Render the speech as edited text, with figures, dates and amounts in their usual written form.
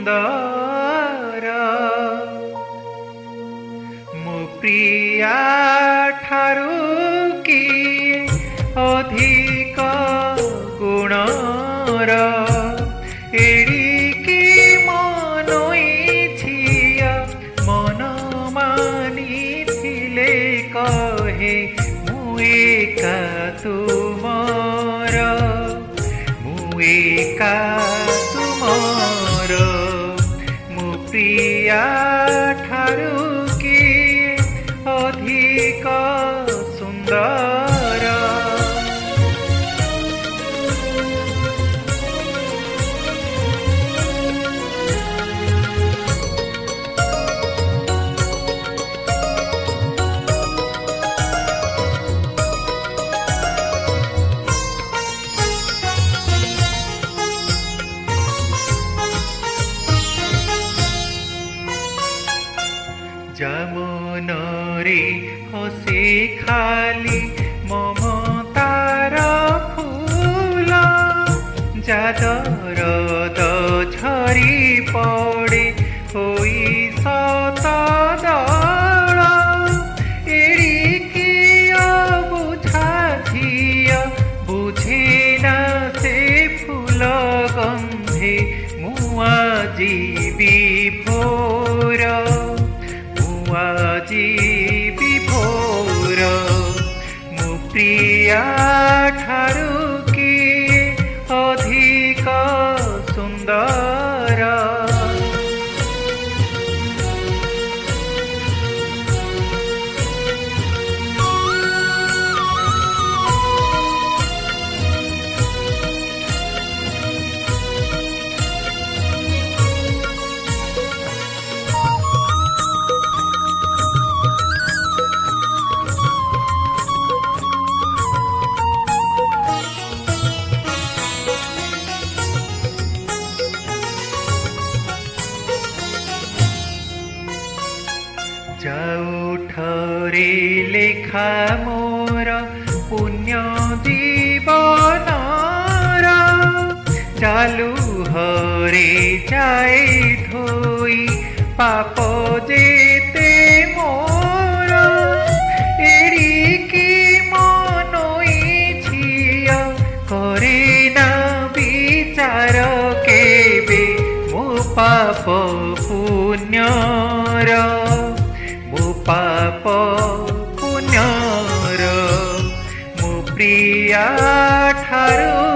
सुंदर मो प्रिया ठारू किए अधिक गुणर एड़िकी मनई छिया मन मानी थिले कहे मुएका तुमर मुएका तुमर मो प्रिया ठारू किए अधिक सुंदर जमुनरे हसे खाली ममतार फूल जादर झरी पड़े होई सत दल एड़िकी बुझा झिया बुझे ना से फूल गंधे मुआ जीवी भोर আজি বিভোর মো প্রিয়া ঠারু কিয়ে অধিক সুন্দর जाऊठरे लेखा मोर पुण्य जीवनर चालू हरे जाए धोई पाप जेते मोर एड़िकी मनई झिया करे ना विचार केबे मो पाप पुण्यर मो पाप पुण्यर मो प्रिया ठारू